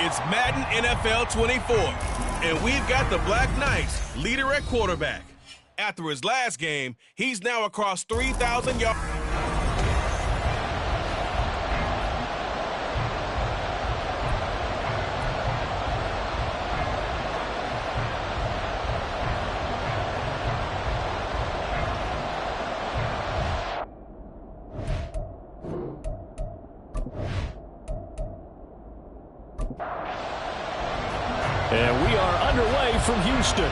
It's Madden NFL 24, and we've got the Black Knights leader at quarterback. After his last game, he's now across 3,000 yards. And we are underway from Houston.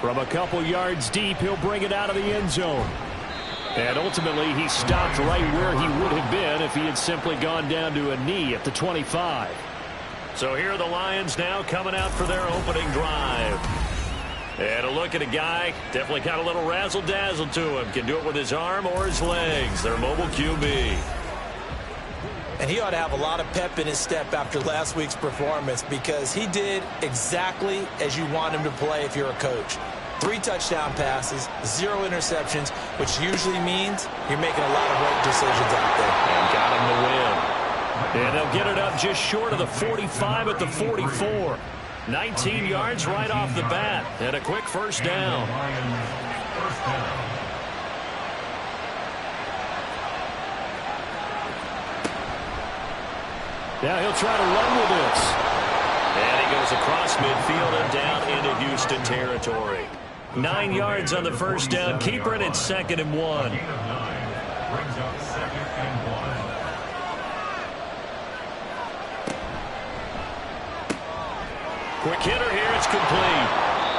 From a couple yards deep, he'll bring it out of the end zone. And ultimately, he stopped right where he would have been if he had simply gone down to a knee at the 25. So here are the Lions now coming out for their opening drive. And a look at a guy, definitely got a little razzle-dazzle to him. Can do it with his arm or his legs. Their mobile QB. And he ought to have a lot of pep in his step after last week's performance, because he did exactly as you want him to play if you're a coach. 3 touchdown passes, 0 interceptions, which usually means you're making a lot of right decisions out there. And got him the win. And they'll get it up just short of the 45 at the 44. 19 yards right off the bat. And a quick first down. Now he'll try to run with this. And he goes across midfield and down into Houston territory. 9 yards on the first down. Keeper it at 2nd and 1. Quick hitter here. It's complete.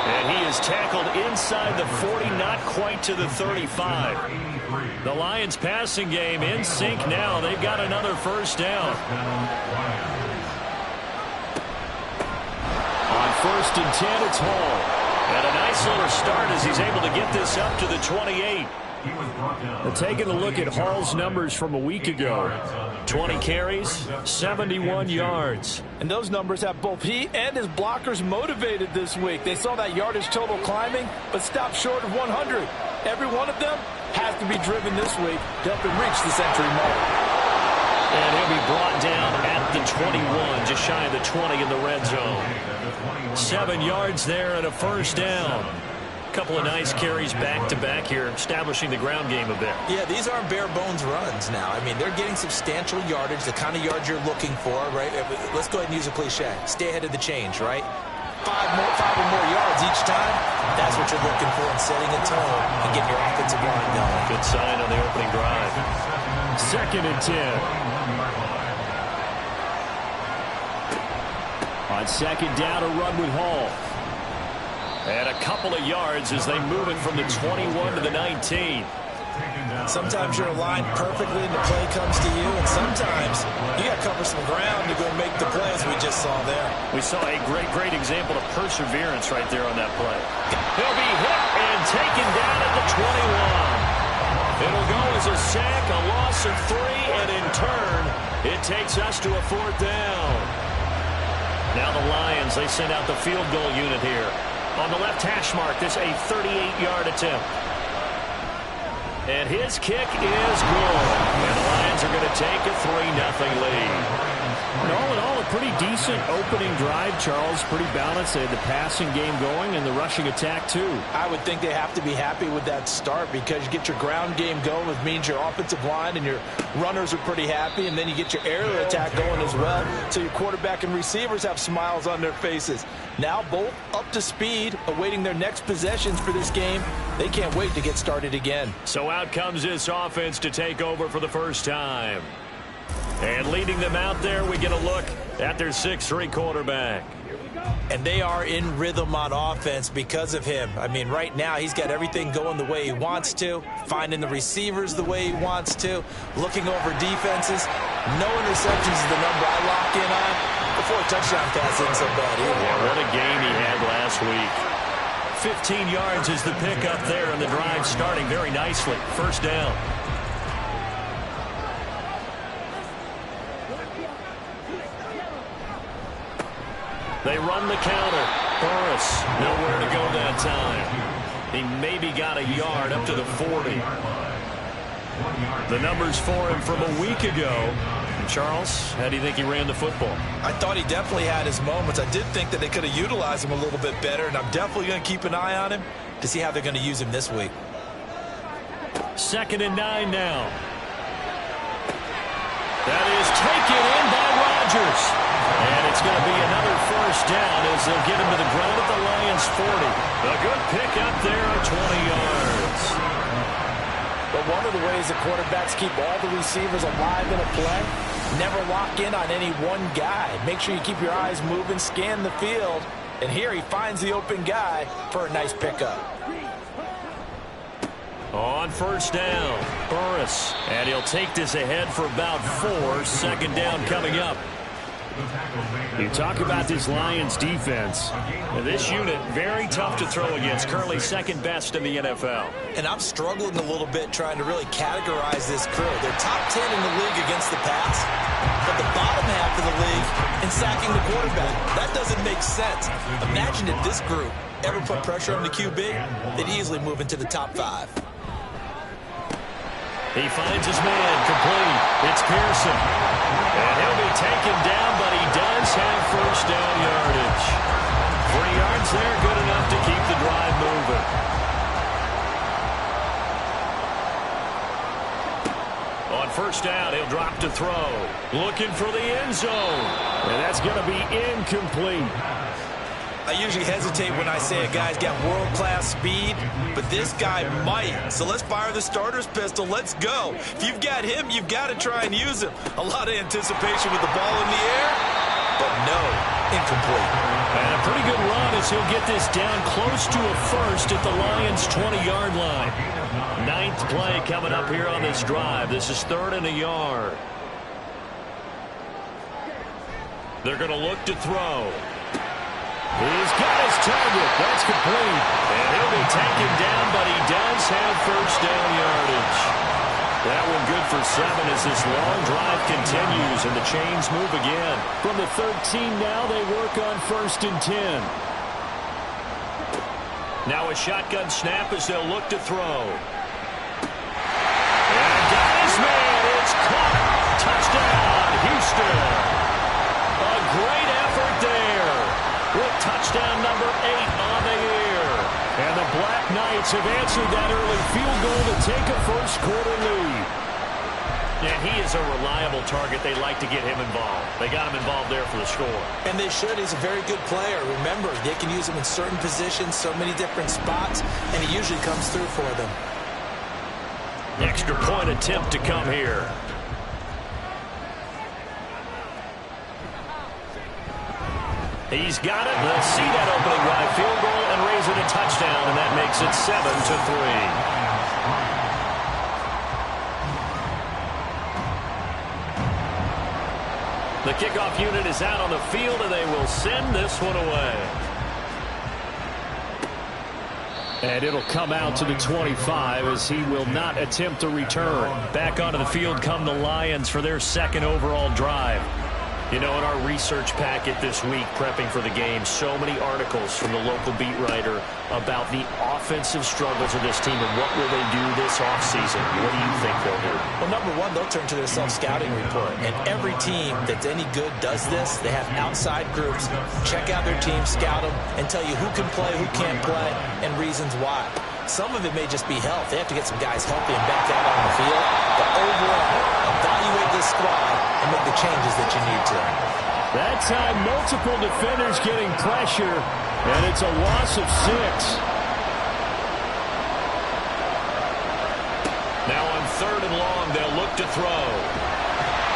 And he is tackled inside the 40, not quite to the 35. The Lions passing game in sync now. They've got another first down. On 1st and 10, it's Hall. And a nice little start as he's able to get this up to the 28. Taking a look at Hall's numbers from a week ago. 20 carries, 71 yards. And those numbers have both he and his blockers motivated this week. They saw that yardage total climbing, but stopped short of 100. Every one of them has to be driven this week to help him reach the century mark. And he'll be brought down at the 21, just shy of the 20 in the red zone. 7 yards there and a first down. Couple of nice carries back-to-back here, establishing the ground game a bit. Yeah, these aren't bare-bones runs now. I mean, they're getting substantial yardage, the kind of yards you're looking for, right? Let's go ahead and use a cliche. Stay ahead of the change, right? 5 or more yards each time. That's what you're looking for in setting a tone and getting your offensive line going. Good sign on the opening drive. 2nd and 10. On 2nd down, a run with Hall. And a couple of yards as they move it from the 21 to the 19. Sometimes you're aligned perfectly and the play comes to you, and sometimes you got to cover some ground to go make the plays we just saw there. We saw a great example of perseverance right there on that play. He'll be hit and taken down at the 21. It'll go as a sack, a loss of 3, and in turn, it takes us to a 4th down. Now the Lions, they send out the field goal unit here. On the left hash mark, this a 38-yard attempt. And his kick is good. And the Lions are going to take a 3-0 lead. And all in all, a pretty decent opening drive, Charles. Pretty balanced. They had the passing game going and the rushing attack, too. I would think they have to be happy with that start, because you get your ground game going, which means your offensive line and your runners are pretty happy, and then you get your aerial attack going as well, so your quarterback and receivers have smiles on their faces. Now both up to speed, awaiting their next possessions for this game. They can't wait to get started again. So out comes this offense to take over for the first time. And leading them out there, we get a look at their 6'3" quarterback. And they are in rhythm on offense because of him. I mean, right now, he's got everything going the way he wants to, finding the receivers the way he wants to, looking over defenses. No interceptions is the number I lock in on. Before a touchdown pass isn't so bad either. Yeah, what a game he had last week. 15 yards is the pickup there, and the drive starting very nicely. First down. They run the counter. Burris, nowhere to go that time. He maybe got a yard up to the 40. The numbers for him from a week ago. And Charles, how do you think he ran the football? I thought he definitely had his moments. I did think that they could have utilized him a little bit better, and I'm definitely going to keep an eye on him to see how they're going to use him this week. 2nd and 9 now. That is taken in by Rodgers. And it's going to be another first down as they'll get him to the ground at the Lions' 40. A good pick up there, 20 yards. But one of the ways the quarterbacks keep all the receivers alive in a play, never lock in on any one guy. Make sure you keep your eyes moving, scan the field. And here he finds the open guy for a nice pickup. On first down, Burris. And he'll take this ahead for about 4. 2nd down coming up. You talk about this Lions defense. And this unit, very tough to throw against. Currently 2nd best in the NFL. And I'm struggling a little bit trying to really categorize this crew. They're top 10 in the league against the pass, but the bottom half of the league in sacking the quarterback. That doesn't make sense. Imagine if this group ever put pressure on the QB, they'd easily move into the top 5. He finds his man complete. It's Pearson. And he'll be taken down, but he does have first down yardage. 3 yards there, good enough to keep the drive moving. On first down, he'll drop to throw. Looking for the end zone. And that's going to be incomplete. I usually hesitate when I say a guy's got world-class speed, but this guy might. So let's fire the starter's pistol. Let's go. If you've got him, you've got to try and use him. A lot of anticipation with the ball in the air, but no, incomplete. And a pretty good run as he'll get this down close to a first at the Lions' 20-yard line. 9th play coming up here on this drive. This is 3rd and a yard. They're going to look to throw. He's got his target. That's complete. And he'll be taken down, but he does have first down yardage. That one good for 7 as this long drive continues, and the chains move again. From the 13 now, they work on 1st and 10. Now a shotgun snap as they'll look to throw. And got his man. It's caught. Touchdown, Houston. A great effort there. With touchdown number 8 on the year. And the Black Knights have answered that early field goal to take a first-quarter lead. Yeah, he is a reliable target. They like to get him involved. They got him involved there for the score. And they should. He's a very good player. Remember, they can use him in certain positions, so many different spots, and he usually comes through for them. Extra point attempt to come here. He's got it. They'll see that opening drive field goal and raise it a touchdown, and that makes it 7-3. The kickoff unit is out on the field, and they will send this one away. And it'll come out to the 25 as he will not attempt to return. Back onto the field come the Lions for their 2nd overall drive. You know, in our research packet this week, prepping for the game, so many articles from the local beat writer about the offensive struggles of this team and what will they do this offseason. What do you think they'll do? Well, number one, they'll turn to their self-scouting report. And every team that's any good does this. They have outside groups, check out their team, scout them, and tell you who can play, who can't play, and reasons why. Some of it may just be health. They have to get some guys healthy and back out on the field. But overall, evaluate this squad and make the changes that you need to. That time, multiple defenders getting pressure, and it's a loss of 6. Now on 3rd and long, they'll look to throw.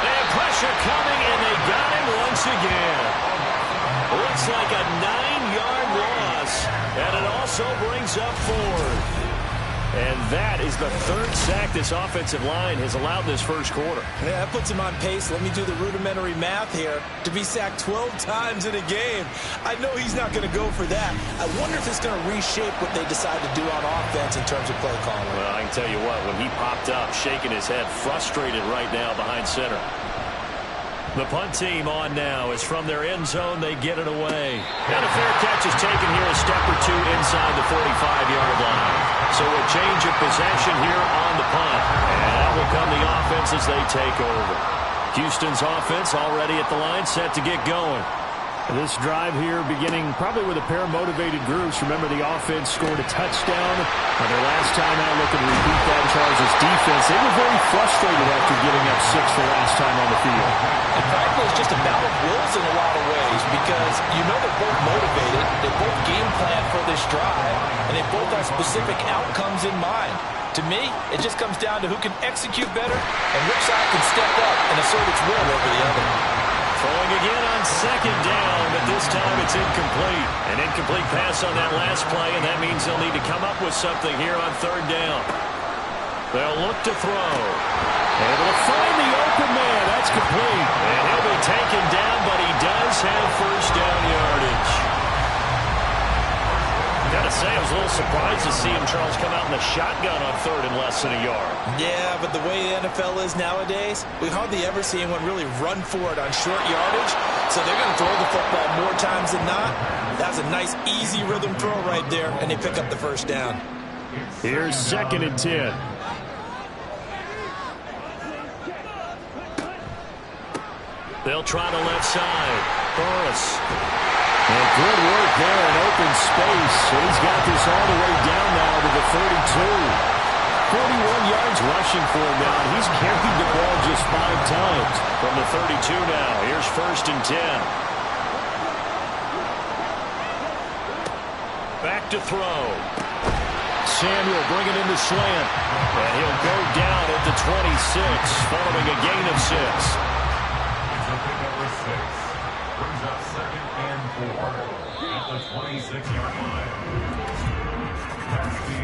And pressure coming, and they got him once again. Looks like a 9-yard loss, and it also brings up 4th. And that is the 3rd sack this offensive line has allowed this first quarter. Yeah, that puts him on pace. Let me do the rudimentary math here. To be sacked 12 times in a game. I know he's not going to go for that. I wonder if it's going to reshape what they decide to do on offense in terms of play calling. Well, I can tell you what, when he popped up, shaking his head, frustrated right now behind center. The punt team on now is from their end zone. They get it away. And a fair catch is taken here a step or two inside the 45-yard line. So a change of possession here on the punt. And that will come the offense as they take over. Houston's offense already at the line, set to get going. This drive here beginning probably with a pair of motivated groups. Remember, the offense scored a touchdown on their last time out, looking to repeat that in Charles' defense. They were very frustrated after giving up 6 the last time on the field. And frankly, it's just a battle of wills in a lot of ways because you know they're both motivated, they both game plan for this drive, and they both have specific outcomes in mind. To me, it just comes down to who can execute better and which side can step up and assert its will over the other. Throwing again on second down, but this time it's incomplete. An incomplete pass on that last play, and that means they'll need to come up with something here on third down. They'll look to throw. Able to find the open man. That's complete. And he'll be taken down, but he does have first down yardage. Gotta say, I was a little surprised to see him, Charles, come out in the shotgun on third and less than a yard. Yeah, but the way the NFL is nowadays, we hardly ever see anyone really run for it on short yardage. So they're going to throw the football more times than not. That's a nice, easy rhythm throw right there, and they pick up the first down. Here's 2nd and 10. They'll try the left side. Burris. And good work there in open space. So he's got this all the way down now to the 32. 41 yards rushing for him now. He's carried the ball just 5 times. From the 32 now, here's 1st and 10. Back to throw. Samuel bringing in the slant. And he'll go down at the 26, following a gain of 6. Brings up 2nd and 4 at the 26-yard line.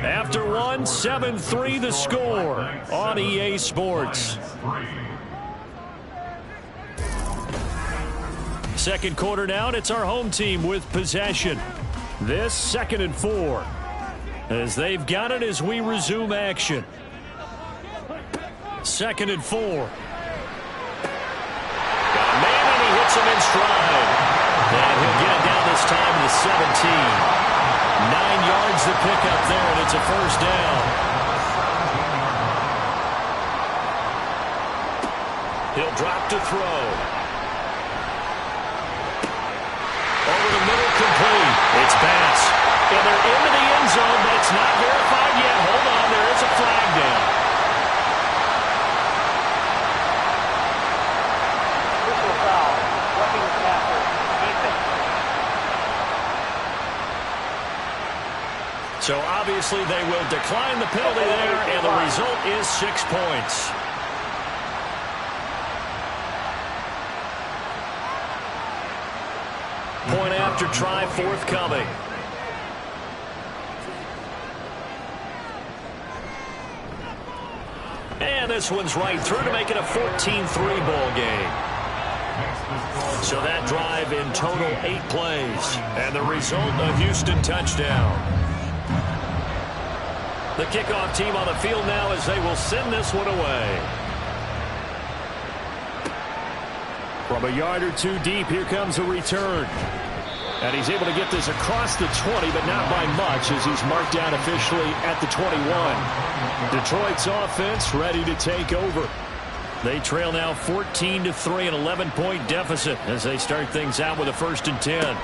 After 1, 7-3 the score on EA Sports. Second quarter now, and it's our home team with possession. This 2nd and 4. As they've got it as we resume action. 2nd and 4. Hits him in stride. And he'll get it down this time to the 17. 9 yards to pick up there, and it's a first down. He'll drop to throw. Over the middle, complete. It's Bass. And they're into the end zone, but it's not verified yet. Hold on, there is a flag down. So obviously they will decline the penalty there, and the result is 6 points. Point after try forthcoming. And this one's right through to make it a 14-3 ball game. So that drive in total 8 plays. And the result, a Houston touchdown. The kickoff team on the field now as they will send this one away. From a yard or 2 deep, here comes a return. And he's able to get this across the 20, but not by much as he's marked down officially at the 21. Detroit's offense ready to take over. They trail now 14-3, an 11-point deficit as they start things out with a 1st and 10.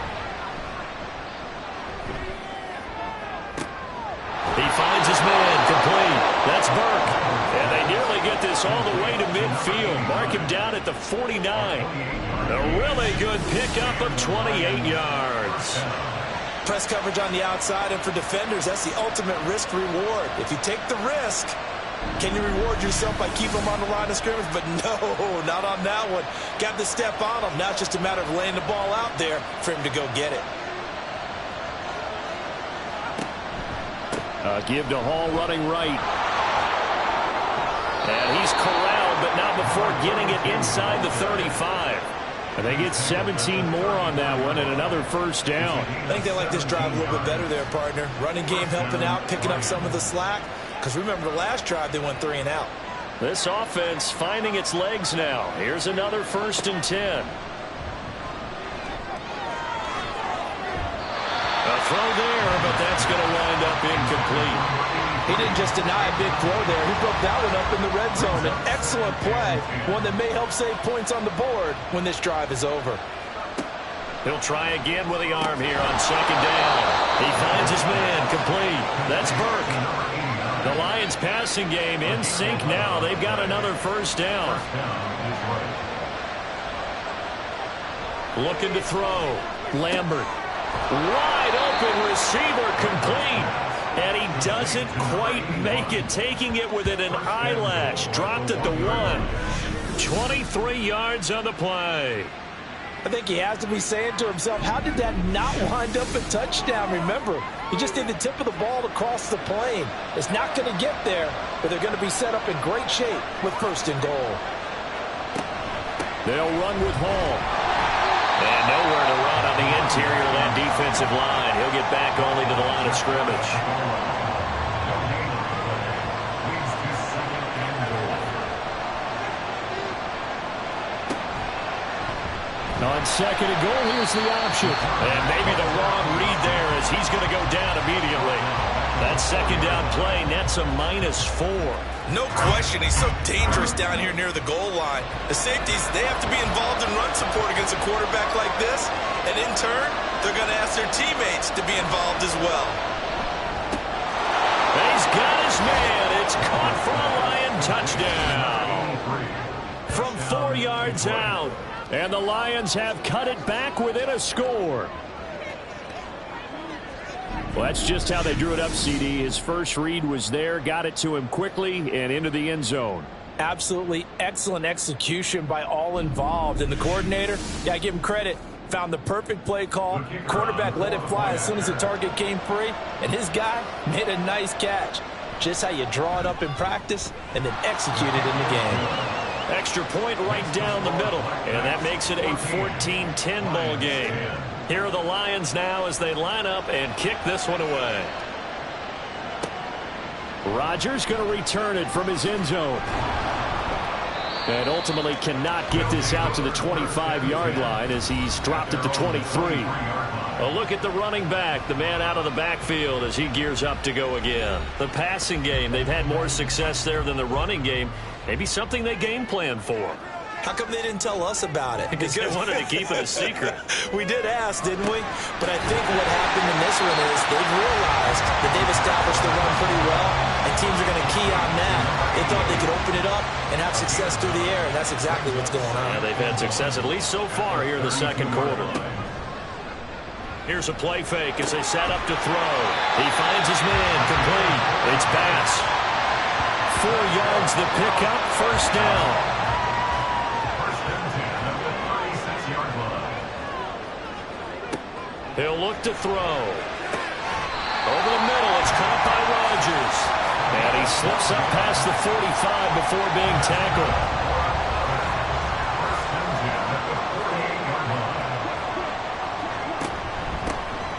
He finds his man, complete. That's Burke. And they nearly get this all the way to midfield. Mark him down at the 49. A really good pickup of 28 yards. Press coverage on the outside, and for defenders, that's the ultimate risk-reward. If you take the risk, can you reward yourself by keeping them on the line of scrimmage? But no, not on that one. Got the step on him. Now it's just a matter of laying the ball out there for him to go get it. Give to Hall running right. And he's corralled, but not before getting it inside the 35. And they get 17 more on that one and another first down. I think they like this drive a little bit better there, partner. Running game helping out, picking up some of the slack. Because remember, the last drive they went 3 and out. This offense finding its legs now. Here's another 1st and 10. A throw there, but that's going to wind up incomplete. He didn't just deny a big throw there. He broke that one up in the red zone. An excellent play, one that may help save points on the board when this drive is over. He'll try again with the arm here on 2nd down. He finds his man, complete. That's Burke. The Lions passing game in sync now. They've got another 1st down. Looking to throw. Lambert. Wide open receiver, complete. And he doesn't quite make it. Taking it within an eyelash. Dropped at the 1. 23 yards on the play. I think he has to be saying to himself, how did that not wind up a touchdown? Remember, he just did the tip of the ball across the plane. It's not going to get there, but they're going to be set up in great shape with 1st and goal. They'll run with Hall. And nowhere to run on the interior of that defensive line. He'll get back only to the line of scrimmage. On 2nd and goal, here's the option. And maybe the wrong read there as he's going to go down immediately. That 2nd down play nets a -4. No question, he's so dangerous down here near the goal line. The safeties, they have to be involved in run support against a quarterback like this. And in turn, they're going to ask their teammates to be involved as well. He's got his man. It's caught for a Lion touchdown. From 4 yards out. And the Lions have cut it back within a score. Well, that's just how they drew it up, CD. His first read was there, got it to him quickly, and into the end zone. Absolutely excellent execution by all involved. And the coordinator, yeah, I give him credit, found the perfect play call. Quarterback let it fly as soon as the target came free, and his guy made a nice catch. Just how you draw it up in practice and then execute it in the game. Extra point right down the middle, and that makes it a 14-10 ball game. Here are the Lions now as they line up and kick this one away. Rodgers going to return it from his end zone. And ultimately cannot get this out to the 25-yard line as he's dropped at the 23. A look at the running back, the man out of the backfield as he gears up to go again. The passing game, they've had more success there than the running game. Maybe something they game plan for. How come they didn't tell us about it? Because they wanted to keep it a secret. We did ask, didn't we? But I think what happened in this one is they've realized that they've established the run pretty well, and teams are going to key on that. They thought they could open it up and have success through the air, and that's exactly what's going on. Yeah, they've had success at least so far here in the 2nd quarter. Here's a play fake as they set up to throw. He finds his man, complete. It's Bass. 4 yards the pickup, 1st down. He'll look to throw. Over the middle, it's caught by Rodgers. And he slips up past the 45 before being tackled.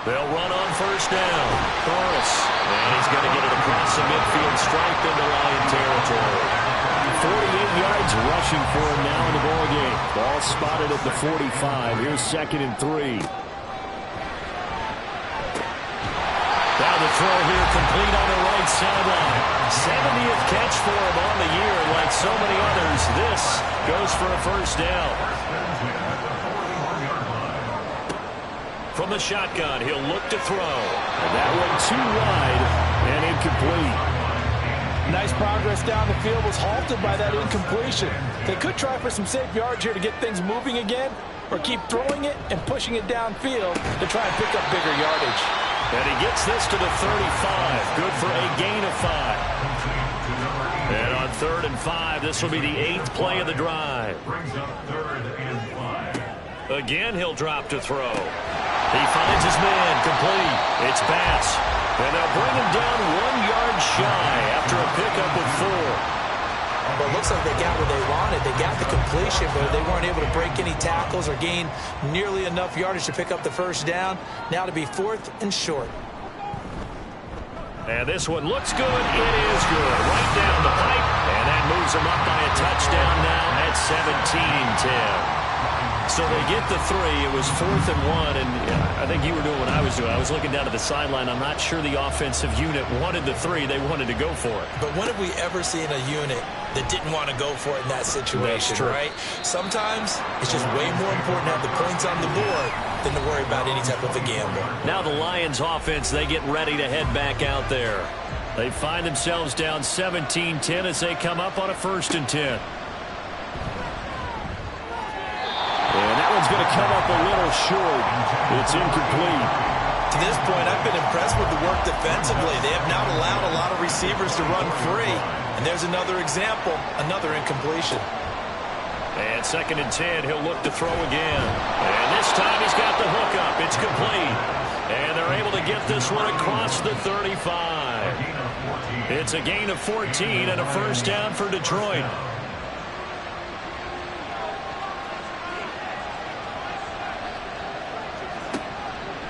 They'll run on 1st down. Burris. And he's going to get it across the midfield stripe into Lion territory. 48 yards rushing for him now in the ballgame. Ball spotted at the 45. Here's 2nd and 3. Now the throw here complete on the right sideline. 70th catch for him on the year. Like so many others, this goes for a 1st down. From the shotgun, he'll look to throw. And that one too wide and incomplete. Nice progress down the field, was halted by that incompletion. They could try for some safe yards here to get things moving again, or keep throwing it and pushing it downfield to try and pick up bigger yardage. And he gets this to the 35. Good for a gain of 5. And on 3rd and 5, this will be the 8th play of the drive. Brings up 3rd and 5. Again, he'll drop to throw. He finds his man, complete. It's Bass. And they'll bring him down 1 yard shy after a pickup with 4. Well, it looks like they got what they wanted. They got the completion, but they weren't able to break any tackles or gain nearly enough yardage to pick up the 1st down. Now to be 4th and short. And this one looks good. It is good. Right down the pipe. And that moves moves them up by a touchdown now at 17-10. So they get the 3. It was 4th and 1, and I think you were doing what I was doing. I was looking down at the sideline. I'm not sure the offensive unit wanted the 3. They wanted to go for it. But when have we ever seen a unit that didn't want to go for it in that situation, right? Sometimes it's just way more important to have the points on the board than to worry about any type of a gamble. Now the Lions offense, they get ready to head back out there. They find themselves down 17-10 as they come up on a 1st and 10. And that one's going to come up a little short. It's incomplete. To this point, I've been impressed with the work defensively. They have not allowed a lot of receivers to run free. And there's another example, another incompletion. And 2nd and 10, he'll look to throw again. And this time he's got the hook up. It's complete. And they're able to get this one across the 35. It's a gain of 14 and a 1st down for Detroit.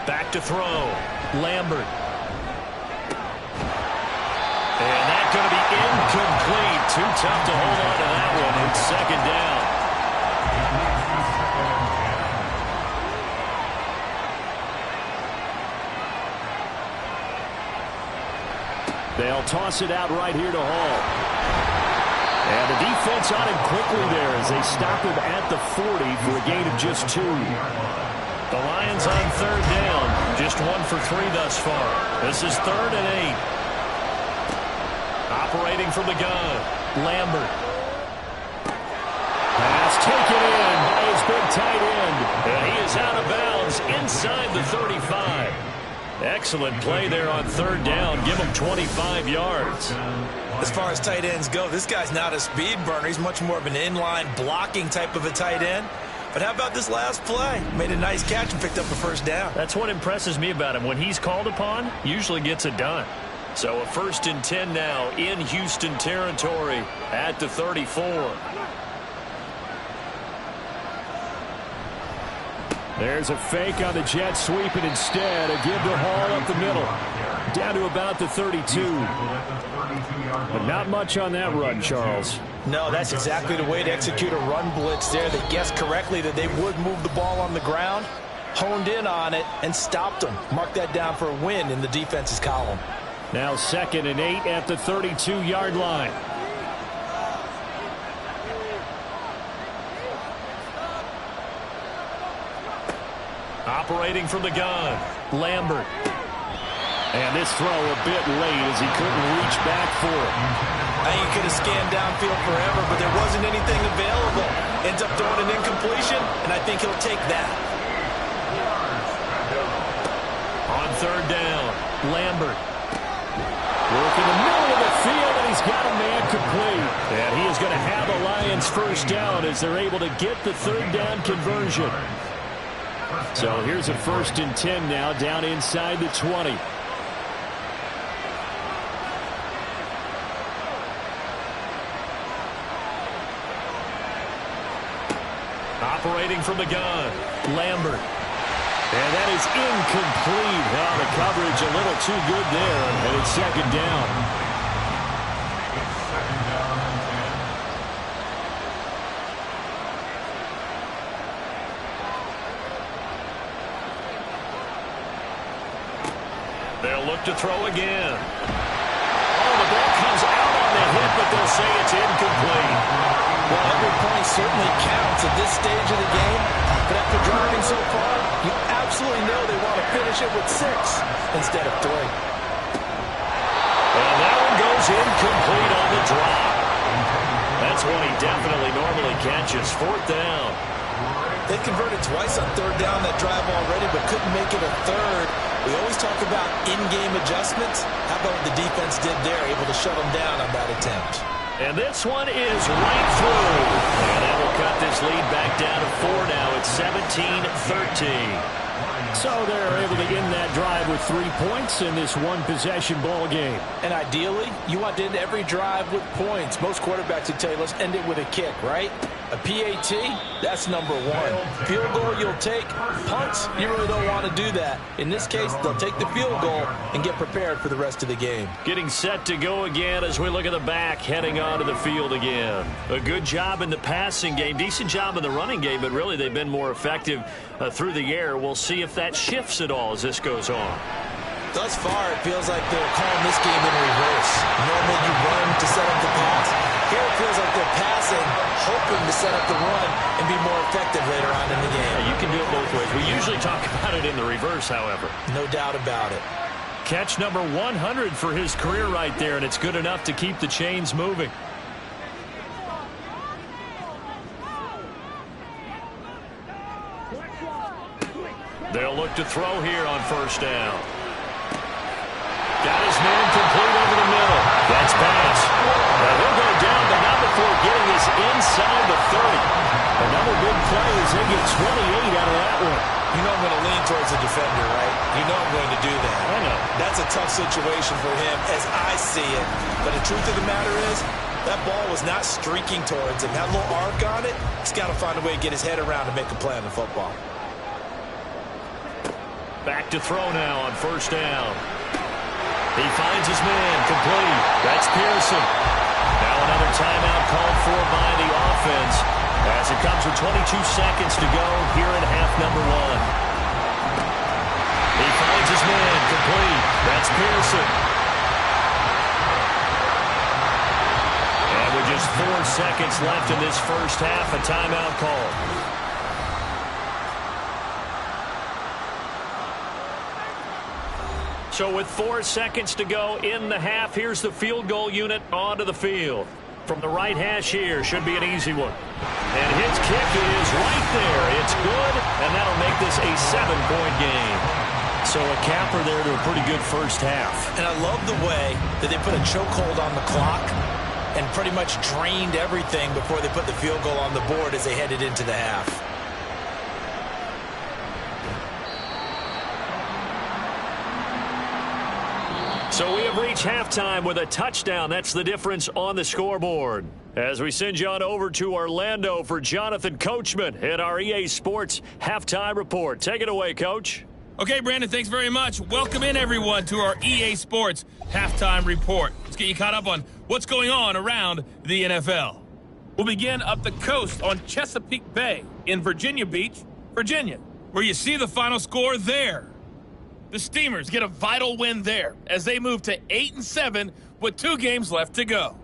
Back to throw. Lambert. And that's going to be incomplete. Too tough to hold on to that one. It's 2nd down. They'll toss it out right here to Hall. And the defense on him quickly there as they stop him at the 40 for a gain of just 2. The Lions on 3rd down. Just 1 for 3 thus far. This is 3rd and 8. Operating from the gun. Lambert. Pass taken in by his big tight end. And he is out of bounds inside the 35. Excellent play there on 3rd down. Give him 25 yards. As far as tight ends go, this guy's not a speed burner. He's much more of an inline blocking type of a tight end. But how about this last play? Made a nice catch and picked up a 1st down. That's what impresses me about him. When he's called upon, usually gets it done. So a 1st and 10 now in Houston territory at the 34. There's a fake on the jet sweep, and instead a give to Hall up the middle. Down to about the 32. But not much on that run, Charles. No, that's exactly the way to execute a run blitz there. They guessed correctly that they would move the ball on the ground, honed in on it, and stopped them. Mark that down for a win in the defense's column. Now 2nd and 8 at the 32-yard line. Operating from the gun. Lambert. And this throw a bit late as he couldn't reach back for it. I think he could have scanned downfield forever, but there wasn't anything available. Ends up throwing an incompletion, and I think he'll take that. On 3rd down, Lambert. Work in the middle of the field, and he's got a man complete. And he is going to have the Lions 1st down as they're able to get the 3rd down conversion. So here's a 1st and 10 now down inside the 20. Operating from the gun, Lambert. And that is incomplete. Well, the coverage a little too good there, and it's 2nd down. They'll look to throw again. Oh, the ball comes out on the hit, but they'll say it's incomplete. Well, every point certainly counts at this stage of the game. But after driving so far, you absolutely know they want to finish it with 6 instead of 3. And that one goes incomplete on the drop. That's one he definitely normally catches. 4th down. They converted twice on 3rd down that drive already, but couldn't make it a 3rd. We always talk about in-game adjustments. How about what the defense did there, able to shut them down on that attempt? And this one is right through. And that will cut this lead back down to 4 now. It's 17-13. So they're able to end that drive with 3 points in this one-possession ball game. And ideally, you want to end every drive with points. Most quarterbacks would tell you, let's end it with a kick, right? A PAT, that's number one. Field goal you'll take. Punts, you really don't want to do that. In this case, they'll take the field goal and get prepared for the rest of the game. Getting set to go again as we look at the back, heading onto the field again. A good job in the passing game, decent job in the running game, but really they've been more effective through the air. We'll see if that shifts at all as this goes on. Thus far, it feels like they're calling this game in reverse. Normally you run to set up the pass. Here it feels like they're passing, hoping to set up the run and be more effective later on in the game. Yeah, you can do it both ways. We usually talk about it in the reverse, however. No doubt about it. Catch number 100 for his career right there, and it's good enough to keep the chains moving. They'll look to throw here on first down. Got his man complete over the middle. That's pass. He'll go down, but not before getting us inside the 30. Another big play as they get 28 out of that one. You know I'm going to lean towards the defender, right? You know I'm going to do that. I know. That's a tough situation for him as I see it. But the truth of the matter is, that ball was not streaking towards him. That little arc on it, he's got to find a way to get his head around to make a play on the football. Back to throw now on first down. He finds his man complete. That's Pearson. Now another timeout called for by the offense as it comes with 22 seconds to go here in half number one. He finds his man complete. That's Pearson. And with just 4 seconds left in this first half, a timeout call. So with 4 seconds to go in the half, here's the field goal unit onto the field. From the right hash here, should be an easy one. And his kick is right there. It's good, and that'll make this a 7-point game. So a capper there to a pretty good first half. And I love the way that they put a chokehold on the clock and pretty much drained everything before they put the field goal on the board as they headed into the half. So we have reached halftime with a touchdown. That's the difference on the scoreboard. As we send you on over to Orlando for Jonathan Coachman at our EA Sports Halftime Report. Take it away, Coach. Okay, Brandon, thanks very much. Welcome in, everyone, to our EA Sports Halftime Report. Let's get you caught up on what's going on around the NFL. We'll begin up the coast on Chesapeake Bay in Virginia Beach, Virginia, where you see the final score there. The Steamers get a vital win there as they move to 8-7 with 2 games left to go.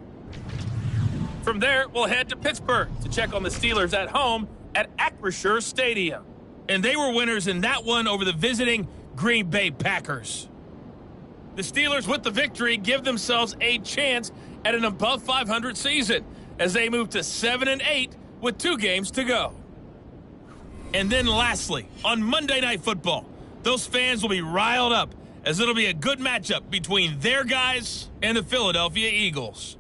From there, we'll head to Pittsburgh to check on the Steelers at home at Acrisure Stadium. And they were winners in that one over the visiting Green Bay Packers. The Steelers, with the victory, give themselves a chance at an above 500 season as they move to 7-8 with 2 games to go. And then lastly, on Monday Night Football, those fans will be riled up as it'll be a good matchup between their guys and the Philadelphia Eagles.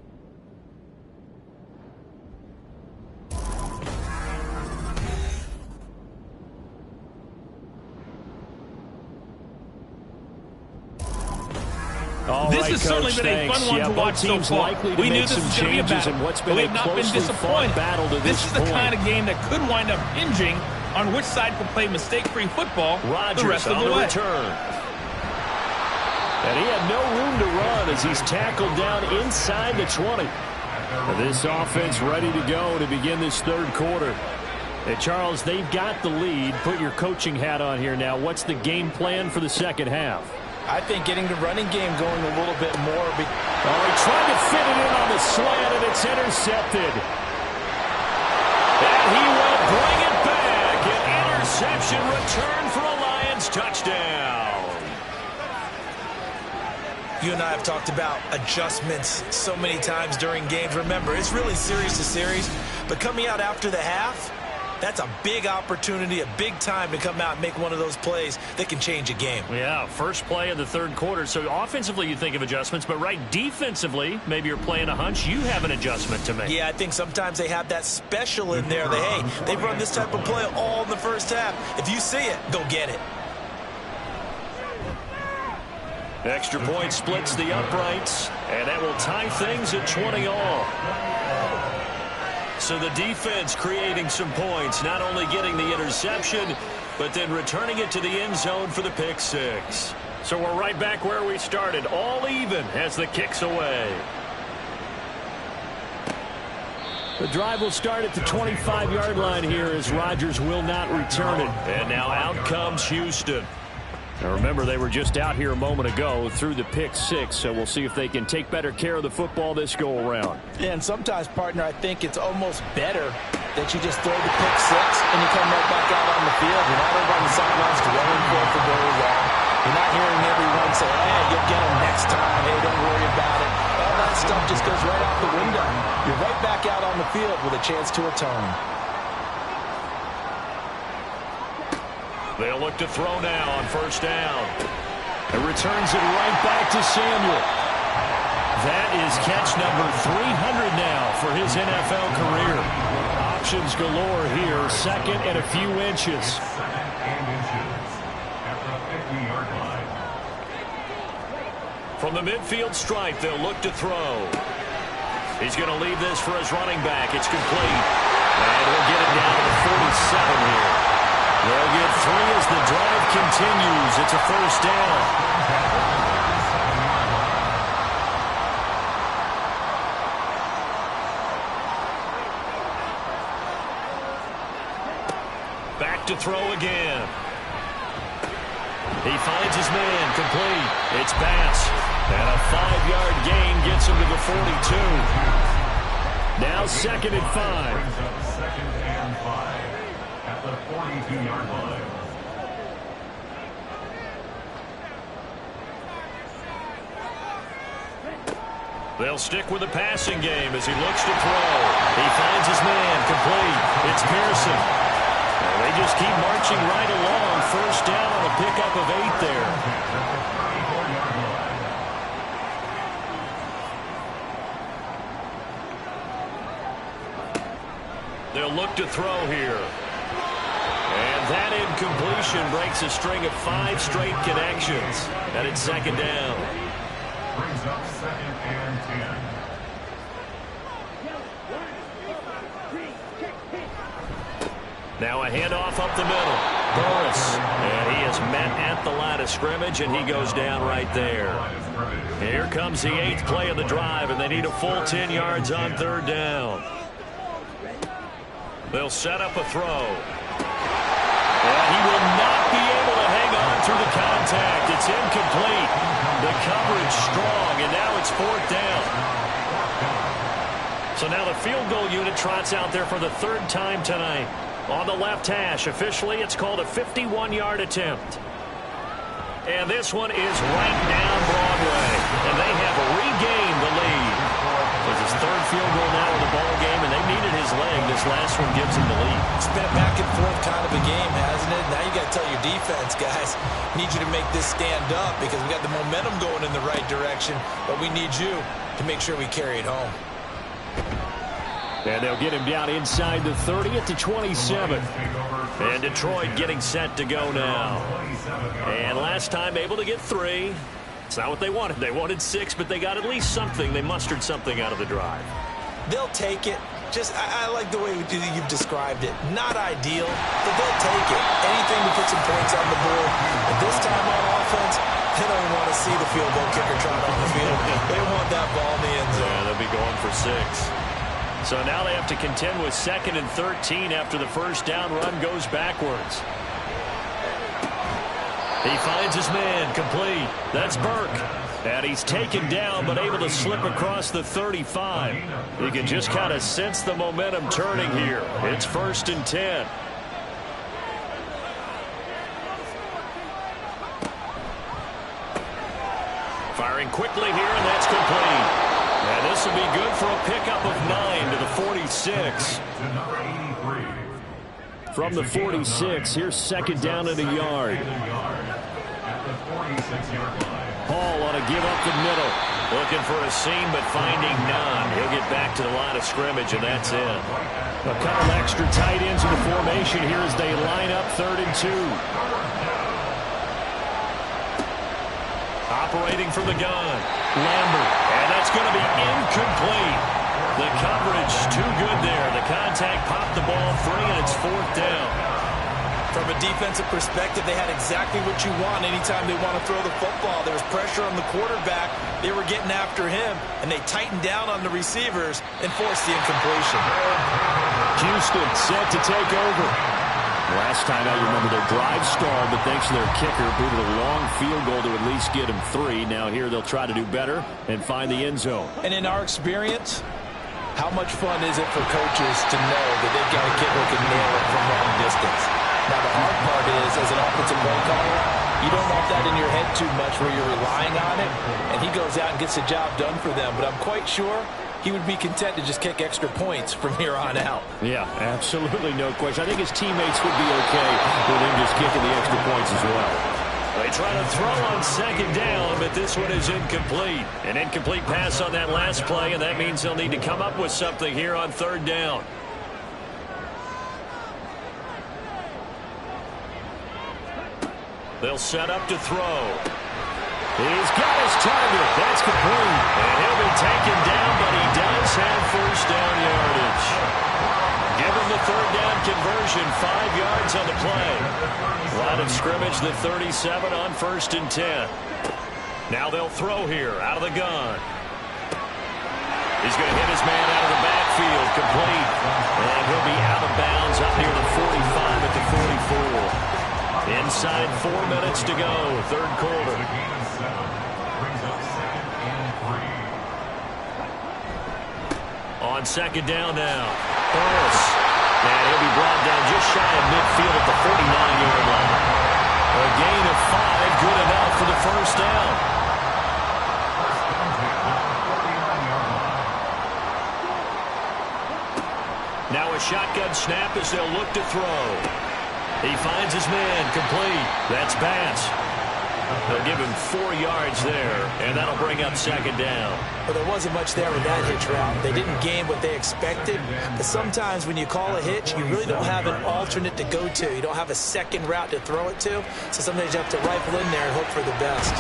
This has certainly been a fun one to watch so far. We knew this was going to be a battle, but we have not been disappointed. This is the kind of game that could wind up hinging on which side can play mistake-free football the rest of the way. Return. And he had no room to run as he's tackled down inside the 20. This offense ready to go to begin this third quarter. And Charles, they've got the lead. Put your coaching hat on here now. What's the game plan for the second half? I think getting the running game going a little bit more. He tried to fit it in on the slant, and it's intercepted. And he will bring it back. An interception return for a Lions touchdown. You and I have talked about adjustments so many times during games. Remember, it's really series to series, but coming out after the half, that's a big opportunity, a big time to come out and make one of those plays that can change a game. Yeah, first play of the third quarter. So offensively you think of adjustments, but right defensively, maybe you're playing a hunch. You have an adjustment to make. Yeah, I think sometimes they have that special in there that, hey, they've run this type of play all in the first half. If you see it, go get it. Extra point splits the uprights, and that will tie things at 20 all. So the defense creating some points, not only getting the interception, but then returning it to the end zone for the pick six. So we're right back where we started, all even as the kick's away. The drive will start at the 25-yard line here as Rodgers will not return it. And now out comes Houston. Now remember, they were just out here a moment ago through the pick six, so we'll see if they can take better care of the football this go-around. Yeah, and sometimes, partner, I think it's almost better that you just throw the pick six and you come right back out on the field. You're not over on the sidelines dwelling for very long. You're not hearing everyone say, hey, you'll get them next time. Hey, don't worry about it. All that stuff just goes right out the window. You're right back out on the field with a chance to atone. They'll look to throw now on first down. It returns it right back to Samuel. That is catch number 300 now for his NFL career. Options galore here. Second and a few inches. Second and inches at the 50-yard line. From the midfield stripe, they'll look to throw. He's going to leave this for his running back. It's complete. And he'll get it down to the 47 here. They'll get three as the drive continues. It's a first down. Back to throw again. He finds his man, complete. It's pass. And a 5-yard gain gets him to the 42. Now second and 5. Brings up second and 5 at the 42-yard line. They'll stick with the passing game as he looks to throw. He finds his man, complete. It's Pearson. And they just keep marching right along. First down on a pickup of 8 there. They'll look to throw here. And that incompletion breaks a string of 5 straight connections. And it's second down. Brings up second and 10. Now a handoff up the middle. Burris. And he is met at the line of scrimmage, and he goes down right there. Here comes the 8th play of the drive, and they need a full 10 yards on third down. They'll set up a throw. And he will not be able to hang on through the contact. It's incomplete. The coverage strong, and now it's fourth down. So now the field goal unit trots out there for the 3rd time tonight. On the left hash, officially it's called a 51-yard attempt. And this one is right down Broadway. And they have regained the lead. It's his 3rd field goal now in the ball game, and they needed his leg. This last one gives him the lead. It's been back and forth kind of a game, hasn't it? Now you got to tell your defense, guys, need you to make this stand up because we got the momentum going in the right direction, but we need you to make sure we carry it home. And they'll get him down inside the 30 at the 27. And Detroit getting set to go now. And last time able to get 3. It's not what they wanted. They wanted 6, but they got at least something. They mustered something out of the drive. They'll take it. Just, I like the way you've described it. Not ideal, but they'll take it. Anything to put some points on the board. But this time on offense, they don't want to see the field goal kicker trot on the field. They want that ball in the end zone. Yeah, they'll be going for 6. So now they have to contend with 2nd and 13 after the first down run goes backwards. He finds his man, complete. That's Burke. And he's taken down but able to slip across the 35. You can just kind of sense the momentum turning here. It's 1st and 10. Firing quickly here, and that's complete. And this will be good for a pickup of 9 to the 46. From the 46, here's 2nd down and a yard. Hall on a give up the middle. Looking for a seam, but finding none. He'll get back to the line of scrimmage, and that's it. A couple extra tight ends in the formation here as they line up 3rd and 2. Operating from the gun. Lambert. And that's going to be incomplete. The coverage too good there. The contact popped the ball free, and it's 4th down. From a defensive perspective, they had exactly what you want anytime they want to throw the football. There was pressure on the quarterback. They were getting after him, and they tightened down on the receivers and forced the incompletion. Houston set to take over. Last time I remember their drive stalled, but thanks to their kicker, booted a long field goal to at least get them 3. Now here they'll try to do better and find the end zone. And in our experience, how much fun is it for coaches to know that they've got a kicker who can nail it from long distance? Now, the hard part is, as an offensive play caller, you don't want that in your head too much where you're relying on it, and he goes out and gets the job done for them. But I'm quite sure he would be content to just kick extra points from here on out. Yeah, absolutely no question. I think his teammates would be okay with him just kicking the extra points as well. They try to throw on 2nd down, but this one is incomplete. An incomplete pass on that last play, and that means they'll need to come up with something here on 3rd down. They'll set up to throw. He's got his target. That's complete. And he'll be taken down, but he does have 1st down yardage. Give him the 3rd down conversion, 5 yards on the play. Line of scrimmage, the 37 on 1st and 10. Now they'll throw here, out of the gun. He's going to hit his man out of the backfield, complete. And he'll be out of bounds up near the 45 at the 44. Inside 4 minutes to go, 3rd quarter. On 2nd down now. Burris. And he'll be brought down just shy of midfield at the 49-yard line. A gain of 5, good enough for the 1st down. Now a shotgun snap as they'll look to throw. He finds his man, complete. That's Bass. They'll give him 4 yards there, and that'll bring up 2nd down. Well, there wasn't much there with that hitch route. They didn't gain what they expected. But sometimes when you call a hitch, you really don't have an alternate to go to. You don't have a second route to throw it to. So sometimes you have to rifle in there and hope for the best.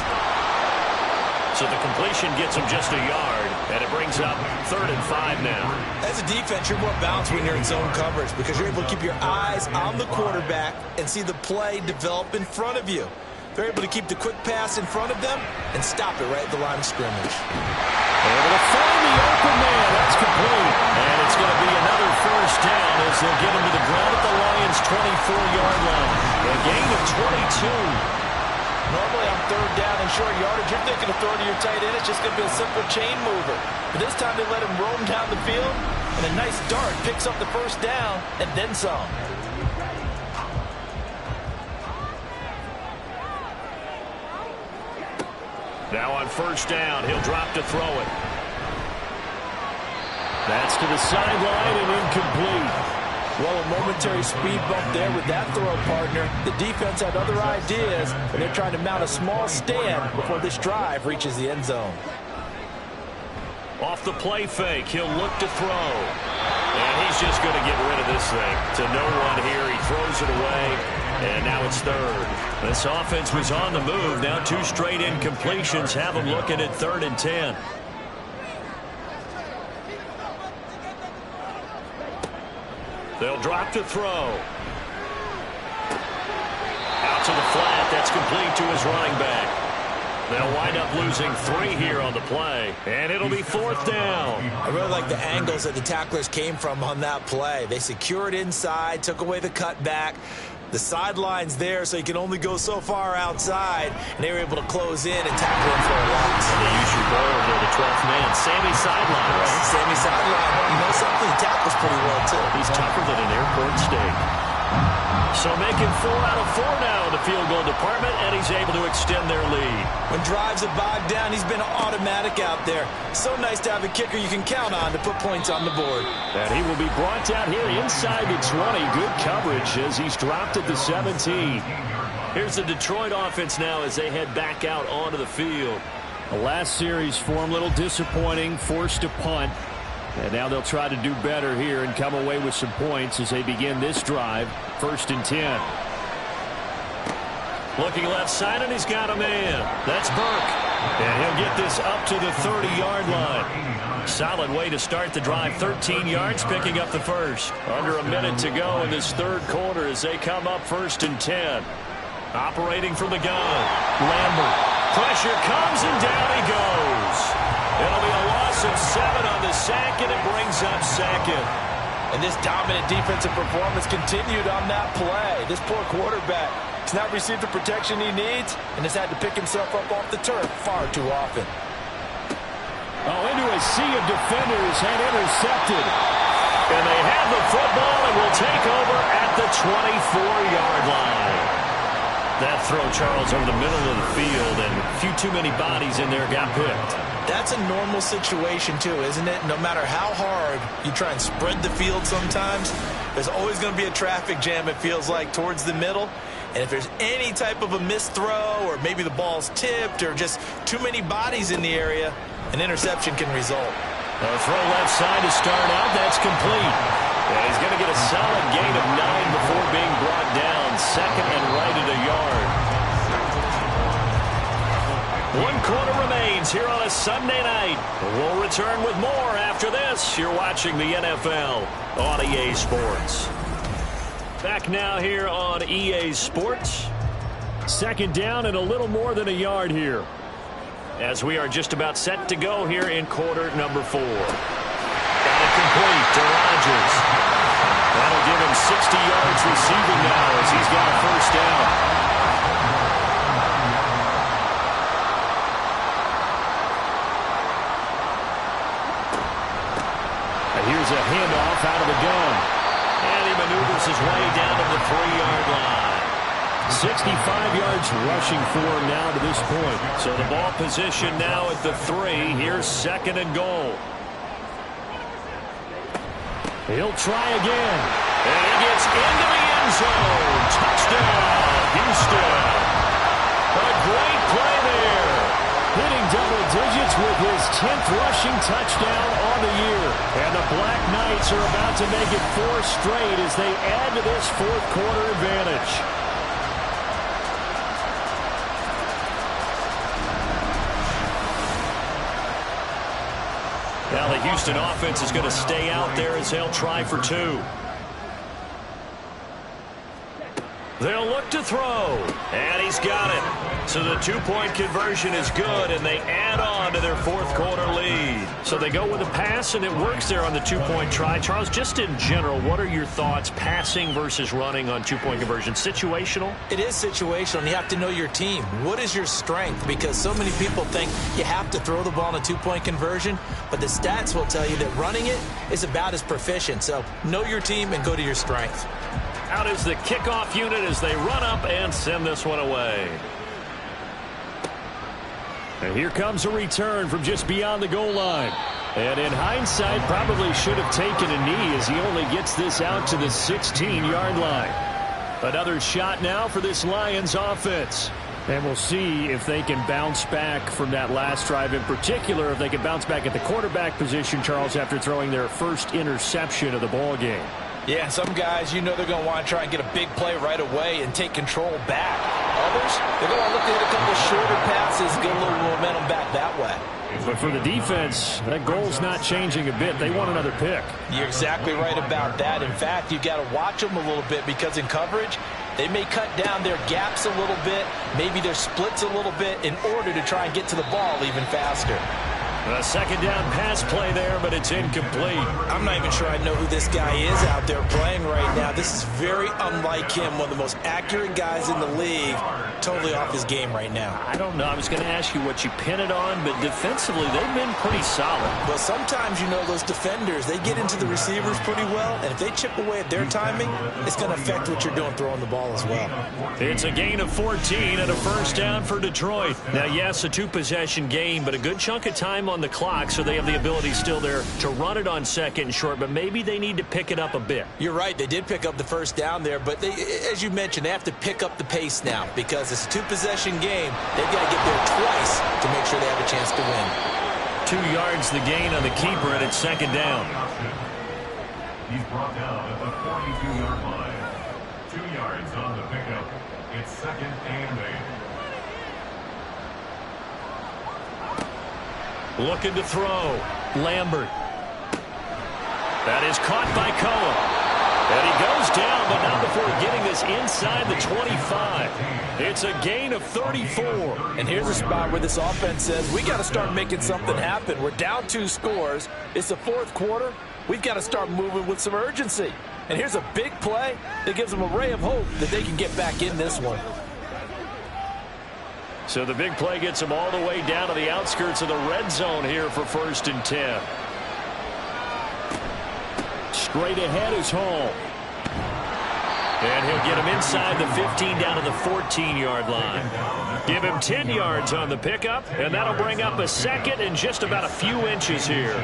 So the completion gets him just a yard, and it brings up 3rd and 5 now. As a defense, you're more balanced when you're in zone coverage because you're able to keep your eyes on the quarterback and see the play develop in front of you. They're able to keep the quick pass in front of them and stop it right at the line of scrimmage. Able to find the open man. That's complete. And it's going to be another 1st down as they'll get him to the ground at the Lions' 24-yard line. A gain of 22. Normally on 3rd down and short yardage, you're thinking of throwing to your tight end. It's just going to be a simple chain mover. But this time they let him roam down the field, and a nice dart picks up the 1st down and then some. Now on 1st down, he'll drop to throw it. That's to the sideline and incomplete. Well, a momentary speed bump there with that throw, partner. The defense had other ideas, and they're trying to mount a small stand before this drive reaches the end zone. Off the play fake, he'll look to throw. And he's just going to get rid of this thing. To no one here, he throws it away, and now it's 3rd. This offense was on the move. Now 2 straight incompletions have them looking at 3rd and 10. They'll drop to throw. Out to the flat. That's complete to his running back. They'll wind up losing 3 here on the play. And it'll be 4th down. I really like the angles that the tacklers came from on that play. They secured inside, took away the cutback. The sideline's there, so you can only go so far outside. And they were able to close in and tackle him for a loss. And they use your ball to the 12th man. Sammy sideline, right? Sammy sideline. You know something? He tackles pretty well, too. He's tougher than an airport steak. So making 4 out of 4 now in the field goal department, and he's able to extend their lead. When drives have bogged down, he's been automatic out there. So nice to have a kicker you can count on to put points on the board. And he will be brought down here inside the 20. Good coverage as he's dropped at the 17. Here's the Detroit offense now as they head back out onto the field. The last series for him, a little disappointing, forced to punt. And now they'll try to do better here and come away with some points as they begin this drive. 1st and 10. Looking left side, and he's got a man. That's Burke. And he'll get this up to the 30-yard line. Solid way to start the drive. 13 yards, picking up the first. Under a minute to go in this third quarter as they come up 1st and 10. Operating from the gun. Lambert. Pressure comes and down he goes. It'll be a loss of 7 on the sack, and it brings up 2nd. And this dominant defensive performance continued on that play. This poor quarterback has not received the protection he needs and has had to pick himself up off the turf far too often. Oh, into a sea of defenders and intercepted. And they have the football and will take over at the 24-yard line. That throw, Charles, over the middle of the field, and a few too many bodies in there got picked. That's a normal situation, too, isn't it? No matter how hard you try and spread the field sometimes, there's always going to be a traffic jam, it feels like, towards the middle. And if there's any type of a missed throw or maybe the ball's tipped or just too many bodies in the area, an interception can result. A throw left side to start out. That's complete. And he's going to get a solid gain of 9 before being brought down. 2nd and right at a yard. 1 quarter remains here on a Sunday night. We'll return with more after this. You're watching the NFL on EA Sports. Back now here on EA Sports. 2nd down and a little more than a yard here, as we are just about set to go here in quarter number 4. Got it complete to Rodgers. That'll give him 60 yards receiving now as he's got a 1st down. Here's a handoff out of the gun. And he maneuvers his way down to the 3-yard line. 65 yards rushing for him now to this point. So the ball position now at the 3. Here's 2nd and goal. He'll try again. And he gets into the end zone. Touchdown, Houston. A great play there. Hitting double digits with his 10th rushing touchdown on the year. And the Black Knights are about to make it 4 straight as they add to this 4th quarter advantage. Now the Houston offense is going to stay out there as they'll try for 2. They'll look to throw, and he's got it. So the 2-point conversion is good, and they add on to their 4th quarter lead. So they go with a pass, and it works there on the 2-point try. Charles, just in general, what are your thoughts passing versus running on 2-point conversion? Situational? It is situational, and you have to know your team. What is your strength? Because so many people think you have to throw the ball in a 2-point conversion, but the stats will tell you that running it is about as proficient. So know your team and go to your strength. Out is the kickoff unit as they run up and send this one away. And here comes a return from just beyond the goal line. And in hindsight, probably should have taken a knee as he only gets this out to the 16-yard line. Another shot now for this Lions offense. And we'll see if they can bounce back from that last drive, in particular if they can bounce back at the quarterback position, Charles, after throwing their first interception of the ball game. Yeah, some guys, you know they're going to want to try and get a big play right away and take control back. Others, they're going to look to hit a couple shorter passes, get a little momentum back that way. But for the defense, that goal's not changing a bit. They want another pick. You're exactly right about that. In fact, you got to watch them a little bit because in coverage, they may cut down their gaps a little bit, maybe their splits a little bit in order to try and get to the ball even faster. A 2nd down pass play there, but it's incomplete. I'm not even sure I know who this guy is out there playing right now. This is very unlike him, one of the most accurate guys in the league. Totally off his game right now. I don't know. I was going to ask you what you pin it on, but defensively, they've been pretty solid. Well, sometimes, you know, those defenders, they get into the receivers pretty well, and if they chip away at their timing, it's going to affect what you're doing throwing the ball as well. It's a gain of 14 and a 1st down for Detroit. Now, yes, a 2-possession game, but a good chunk of time on the clock, so they have the ability still there to run it on 2nd and short, but maybe they need to pick it up a bit. You're right. They did pick up the 1st down there, but they, as you mentioned, they have to pick up the pace now because it's a 2-possession game. They've got to get there twice to make sure they have a chance to win. 2 yards the gain on the keeper, and it's 2nd down. He's brought down at the 42-yard line. 2 yards on the pickup. It's 2nd and 8. Looking to throw. Lambert. That is caught by Cohen. And he goes down, but not before getting this inside the 25. It's a gain of 34. And here's a spot where this offense says, we got to start making something happen. We're down 2 scores. It's the 4th quarter. We've got to start moving with some urgency. And here's a big play that gives them a ray of hope that they can get back in this one. So the big play gets them all the way down to the outskirts of the red zone here for 1st and 10. Straight ahead is Hall. And he'll get him inside the 15 down to the 14-yard line. Give him 10 yards on the pickup, and that'll bring up a 2nd and just about a few inches here.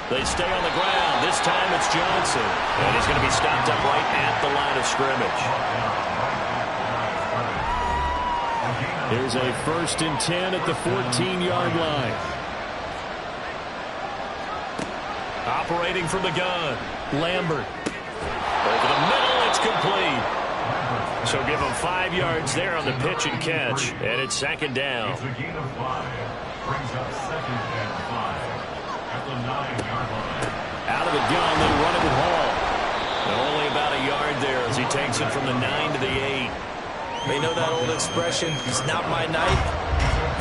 They stay on the ground. This time it's Johnson. And he's going to be stopped up right at the line of scrimmage. Here's a 1st and 10 at the 14-yard line. Operating from the gun. Lambert. Over the middle, it's complete. So give him 5 yards there on the pitch and catch. And it's 2nd down. It's a gain of 5. Brings up 2nd and 5 at the 9-yard line. Out of the gun, they run it with Hall. And only about a yard there as he takes it from the 9 to the 8. They know that old expression, it's not my night.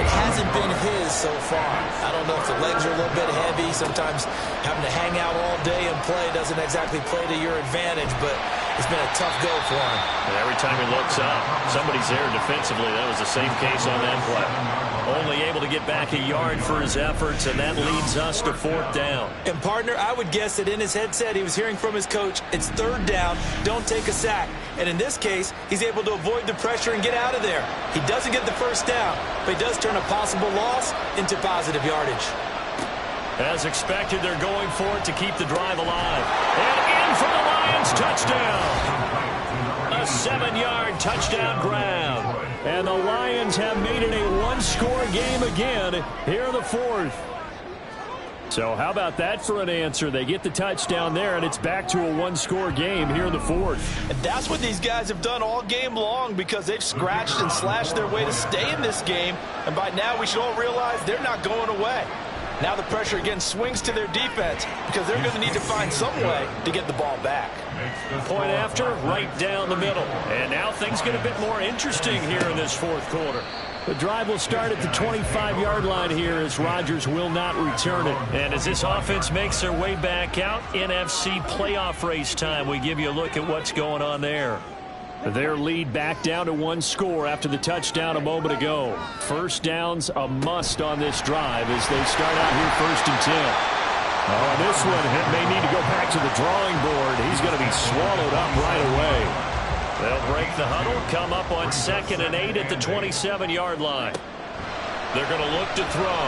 It hasn't been his so far. I don't know if the legs are a little bit heavy. Sometimes having to hang out all day and play doesn't exactly play to your advantage, but it's been a tough go for him. And every time he looks up, somebody's there defensively. That was the same case on that play. Only able to get back a yard for his efforts, and that leads us to 4th down. And, partner, I would guess that in his headset he was hearing from his coach, it's 3rd down, don't take a sack. And in this case, he's able to avoid the pressure and get out of there. He doesn't get the 1st down, but he does turn a possible loss into positive yardage. As expected, they're going for it to keep the drive alive. And in for the Lions, touchdown! A 7-yard touchdown grab. And the Lions have made it a 1-score game again here in the 4th. So how about that for an answer? They get the touchdown there, and it's back to a 1-score game here in the 4th. And that's what these guys have done all game long because they've scratched and slashed their way to stay in this game. And by now we should all realize they're not going away. Now the pressure again swings to their defense because they're going to need to find some way to get the ball back. Point after, right down the middle. And now things get a bit more interesting here in this 4th quarter. The drive will start at the 25-yard line here as Rodgers will not return it. And as this offense makes their way back out, NFC playoff race time, we give you a look at what's going on there. Their lead back down to 1 score after the touchdown a moment ago. 1st down's a must on this drive as they start out here 1st and 10. Oh, this one may need to go back to the drawing board. He's going to be swallowed up right away. They'll break the huddle, come up on 2nd and 8 at the 27-yard line. They're going to look to throw.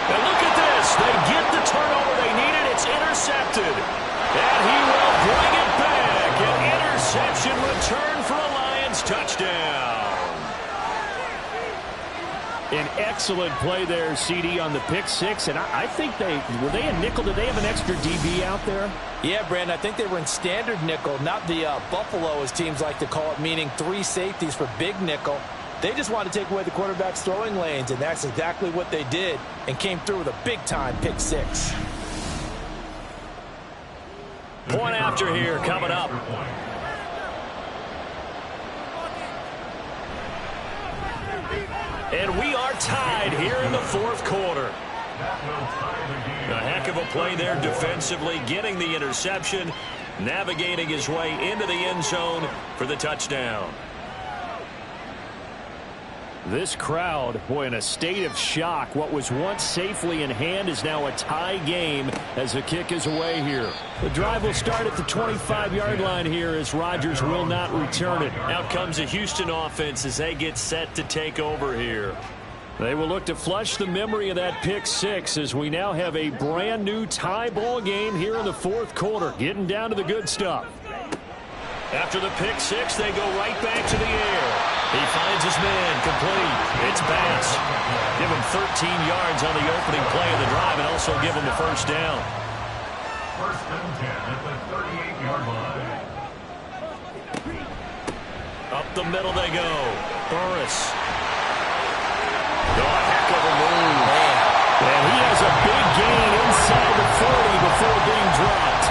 And look at this. They get the turnover they needed. It's intercepted. And he will bring it back. An interception return for a Lions touchdown. An excellent play there, CD, on the pick 6. And I think were they in nickel? Did they have an extra DB out there? Yeah, Brandon, I think they were in standard nickel, not the Buffalo, as teams like to call it, meaning 3 safeties for big nickel. They just wanted to take away the quarterback's throwing lanes, and that's exactly what they did and came through with a big-time pick 6. Point after here coming up. And we are tied here in the 4th quarter. A heck of a play there defensively, getting the interception, navigating his way into the end zone for the touchdown. This crowd, boy, in a state of shock. What was once safely in hand is now a tie game as the kick is away here. The drive will start at the 25-yard line here as Rodgers will not return it. Out comes the Houston offense as they get set to take over here. They will look to flush the memory of that pick 6 as we now have a brand new tie ball game here in the 4th quarter. Getting down to the good stuff. After the pick 6, they go right back to the air. He finds his man, complete. It's Bass. Give him 13 yards on the opening play of the drive and also give him a 1st down. 1st and 10 at the 38-yard line. Up the middle they go. Burris. Oh, a heck of a move. Man. And he has a big gain inside the 40 before being dropped.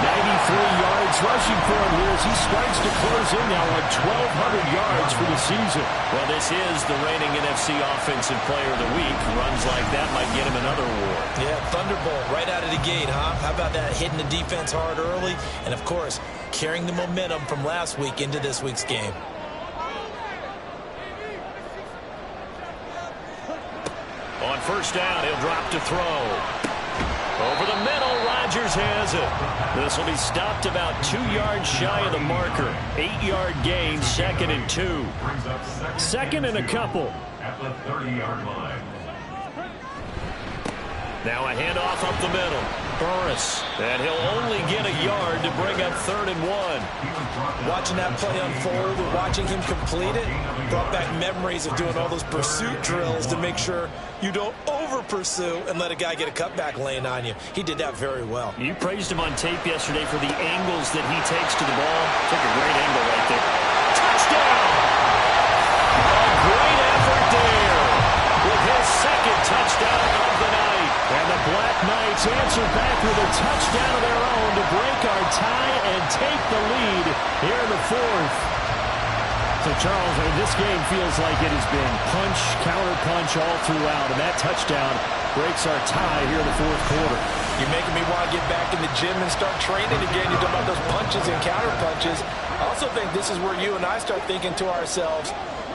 93 yards rushing for him here as he starts to close in now on 1,200 yards for the season. Well, this is the reigning NFC Offensive Player of the Week. Runs like that might get him another award. Yeah, thunderbolt right out of the gate, huh? How about that, hitting the defense hard early? And, of course, carrying the momentum from last week into this week's game. On first down, he'll drop to throw. Over the middle, Rodgers has it. This will be stopped about 2 yards shy of the marker. 8-yard gain, 2nd and 2. Second and a couple. At the 30-yard line. Now a handoff up the middle. Burris. And he'll only get a yard to bring up 3rd and 1. Watching that play unfold and watching him complete it brought back memories of doing all those pursuit drills to make sure you don't over-pursue and let a guy get a cutback lane on you. He did that very well. You praised him on tape yesterday for the angles that he takes to the ball. Took a great angle right there. Touchdown! A great effort there with his 2nd touchdown of the night. And the Black Knights answer back with a touchdown of their own to break our tie and take the lead here in the 4th. So, Charles, this game feels like it has been punch, counter-punch all throughout, and that touchdown breaks our tie here in the 4th quarter. You're making me want to get back in the gym and start training again. You're talking about those punches and counter-punches. I also think this is where you and I start thinking to ourselves,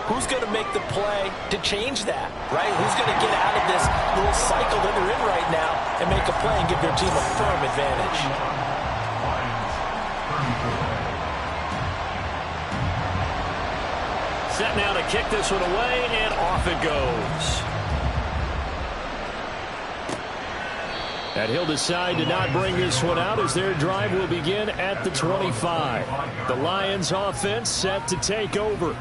who's going to make the play to change that, right? Who's going to get out of this little cycle that they're in right now and make a play and give their team a firm advantage? Set now to kick this one away, and off it goes. And he'll decide to not bring this one out as their drive will begin at the 25. The Lions offense set to take over.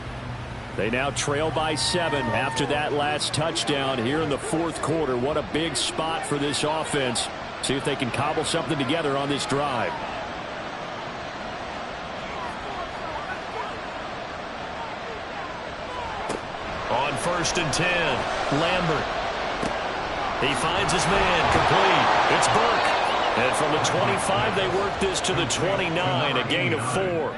They now trail by 7 after that last touchdown here in the 4th quarter. What a big spot for this offense. See if they can cobble something together on this drive. On 1st and 10, Lambert. He finds his man, complete. It's Burke. And from the 25, they work this to the 29, a gain of 4.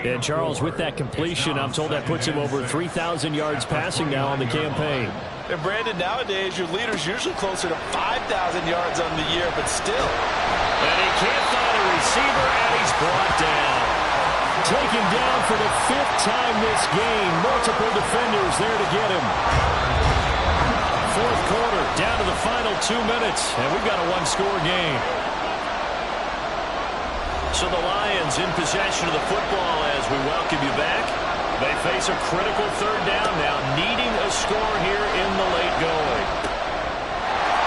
And, Charles, with that completion, I'm told that puts him over 3,000 yards passing now on the campaign. And, Brandon, nowadays your leader's usually closer to 5,000 yards on the year, but still. And he can't find a receiver, and he's brought down. Taken down for the 5th time this game. Multiple defenders there to get him. 4th quarter, down to the final 2 minutes, and we've got a one-score game. So the Lions in possession of the football as we welcome you back. They face a critical 3rd down now, needing a score here in the late going.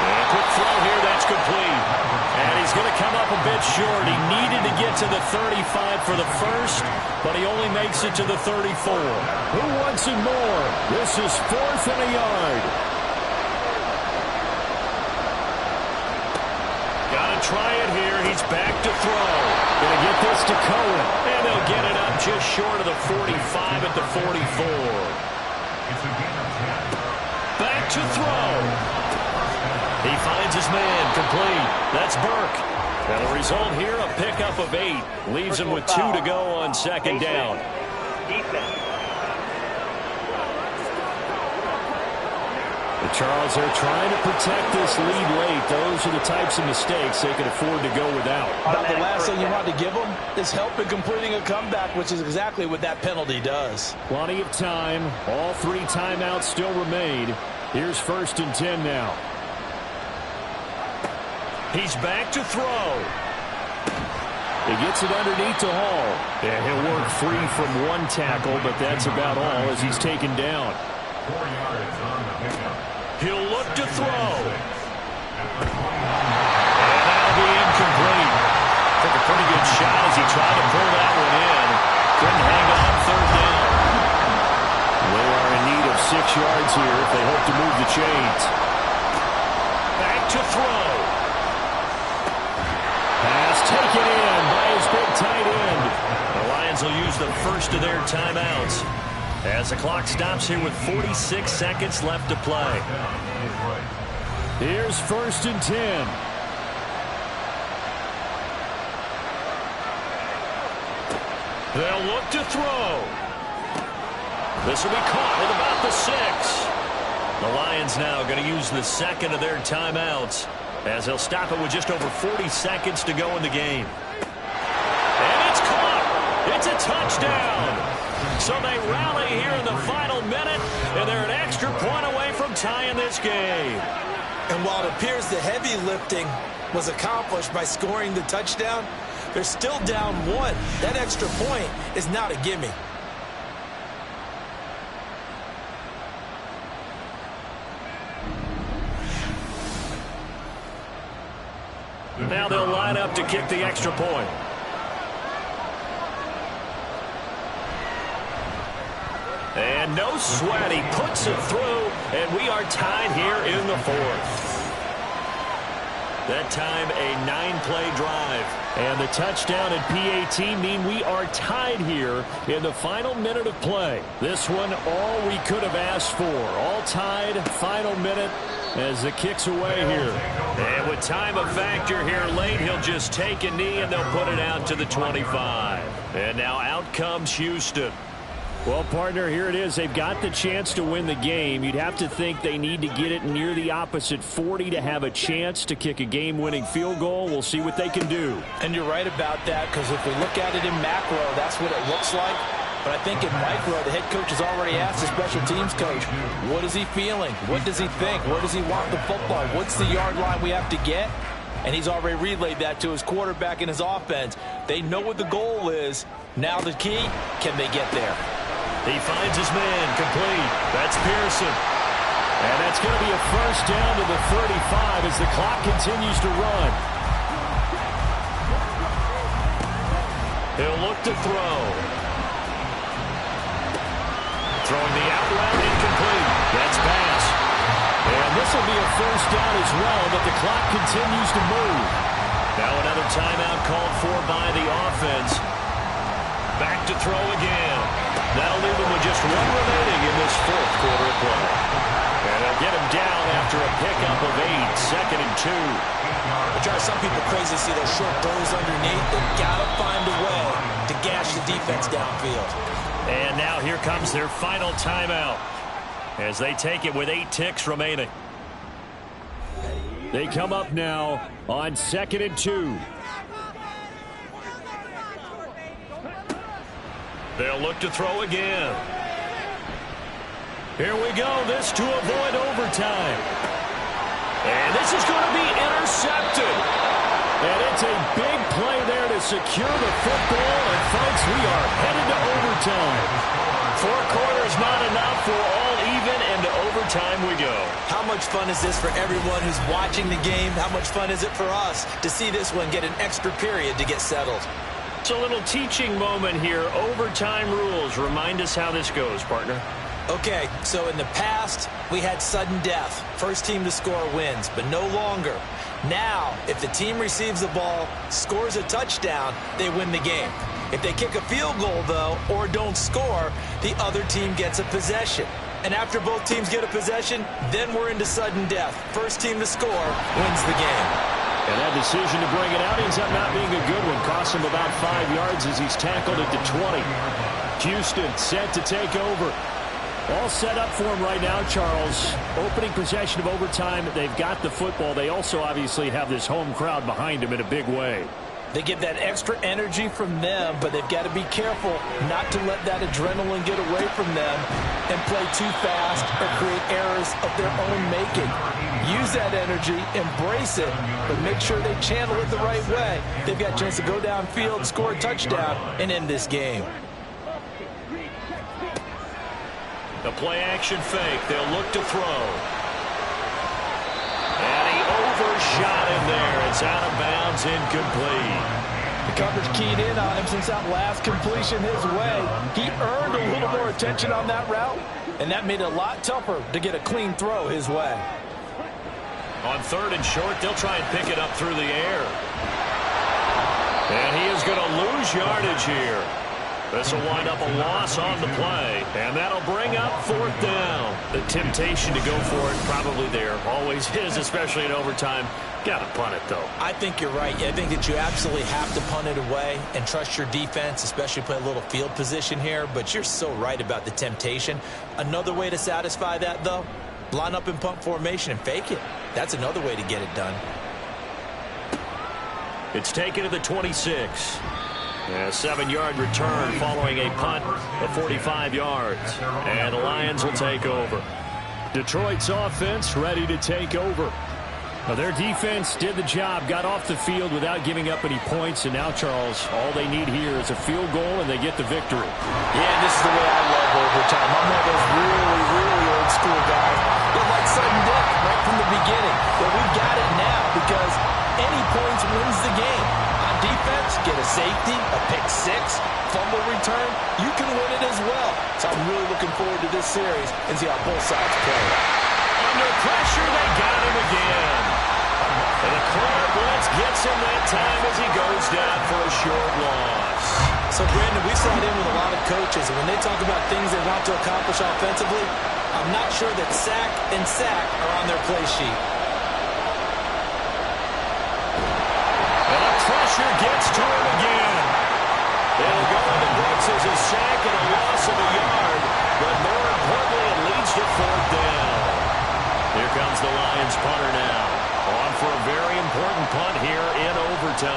And quick throw here, that's complete. And he's going to come up a bit short. He needed to get to the 35 for the first, but he only makes it to the 34. Who wants it more? This is 4th and a yard. Got to try it here. He's back to throw. Going to get this to Cohen. And he'll get it up just short of the 45 at the 44. Back to throw. He finds his man, complete. That's Burke. And the result here, a pickup of 8. Leaves him with 2 to go on 2nd down. Charles, they're trying to protect this lead late. Those are the types of mistakes they can afford to go without. But the last thing you want to give them is help in completing a comeback, which is exactly what that penalty does. Plenty of time. All 3 timeouts still remain. Here's 1st and 10 now. He's back to throw. He gets it underneath to Hall. And he'll work free from 1 tackle, but that's about all as he's taken down. 4 yards on the pickup. He'll look to throw. And that'll be incomplete. Took a pretty good shot as he tried to pull that one in. Couldn't hang on 3rd down. They are in need of 6 yards here if they hope to move the chains. Back to throw. Pass taken in by his big tight end. The Lions will use the first of their timeouts as the clock stops here with 46 seconds left to play. Here's 1st and 10. They'll look to throw. This will be caught at about the 6. The Lions now going to use the second of their timeouts as they'll stop it with just over 40 seconds to go in the game. And it's caught. It's a touchdown. So they rally here in the final minute, and they're an extra point away from tying this game. And while it appears the heavy lifting was accomplished by scoring the touchdown, they're still down 1. That extra point is not a gimme. Now they'll line up to kick the extra point. And no sweat, he puts it through, and we are tied here in the 4th. That time a 9-play drive. And the touchdown and PAT mean we are tied here in the final minute of play. This one all we could have asked for. All tied, final minute as the kick's away here. And with time a factor here late, he'll just take a knee and they'll put it out to the 25. And now out comes Houston. Well, partner, here it is. They've got the chance to win the game. You'd have to think they need to get it near the opposite 40 to have a chance to kick a game-winning field goal. We'll see what they can do. And you're right about that, because if we look at it in macro, that's what it looks like. But I think in micro, the head coach has already asked the special teams coach, what is he feeling? What does he think? Where does he want the football? What's the yard line we have to get? And he's already relayed that to his quarterback and his offense. They know what the goal is. Now the key, can they get there? He finds his man, complete. That's Pearson. And that's going to be a first down to the 35 as the clock continues to run. He'll look to throw. Throwing the out route, incomplete. That's pass. And this will be a first down as well, but the clock continues to move. Now another timeout called for by the offense. Back to throw again. That'll leave him with just 1 remaining in this 4th quarter of play. And they'll get him down after a pickup of 8, 2nd and 2. It drives some people crazy to see those short throws underneath. They've got to find a way to gash the defense downfield. And now here comes their final timeout as they take it with 8 ticks remaining. They come up now on 2nd and 2. They'll look to throw again. Here we go. This to avoid overtime. And this is going to be intercepted. And it's a big play there to secure the football. And, folks, we are headed to overtime. 4 quarters not enough. We're all even, and to overtime we go. How much fun is this for everyone who's watching the game? How much fun is it for us to see this one get an extra period to get settled? It's a little teaching moment here. Overtime rules. Remind us how this goes, partner. Okay, so in the past, we had sudden death. First team to score wins, but no longer. Now, if the team receives the ball, scores a touchdown, they win the game. If they kick a field goal, though, or don't score, the other team gets a possession. And after both teams get a possession, then we're into sudden death. First team to score wins the game. And that decision to bring it out ends up not being a good one. Costs him about 5 yards as he's tackled at the 20. Houston set to take over. All set up for him right now, Charles. Opening possession of overtime. They've got the football. They also obviously have this home crowd behind them in a big way. They get that extra energy from them, but they've got to be careful not to let that adrenaline get away from them and play too fast or create errors of their own making. Use that energy, embrace it, but make sure they channel it the right way. They've got a chance to go downfield, score a touchdown, and end this game. The play action fake. They'll look to throw. And he overshot him there. It's out of bounds, incomplete. The coverage keyed in on him since that last completion his way. He earned a little more attention on that route, and that made it a lot tougher to get a clean throw his way. On 3rd and short, they'll try and pick it up through the air. And he is going to lose yardage here. This will wind up a loss on the play, and that'll bring up 4th down. The temptation to go for it probably there. Always is, especially in overtime. Got to punt it, though. I think you're right. I think that you absolutely have to punt it away and trust your defense, especially play a little field position here. But you're so right about the temptation. Another way to satisfy that, though, line up in punt formation and fake it. That's another way to get it done. It's taken to the 26. A 7-yard return following a punt of 45 yards. And the Lions will take over. Detroit's offense ready to take over. Now, their defense did the job, got off the field without giving up any points, and now, Charles, all they need here is a field goal, and they get the victory. Yeah, this is the way I love overtime. I'm one of those really, really old school guys that like sudden death right from the beginning. But we've got it now because any points wins the game. On defense, get a safety, a pick six, fumble return, you can win it as well. So I'm really looking forward to this series and see how both sides play. Under pressure, they got him again. And the corner blitz gets him that time as he goes down for a short loss. So, Brandon, we sat in with a lot of coaches, and when they talk about things they want to accomplish offensively, I'm not sure that sack and sack are on their play sheet. And the pressure gets to him again. It'll go in the books as a sack and a loss of a yard, but more importantly, it leads to 4th down. Here comes the Lions punter now. On for a very important punt here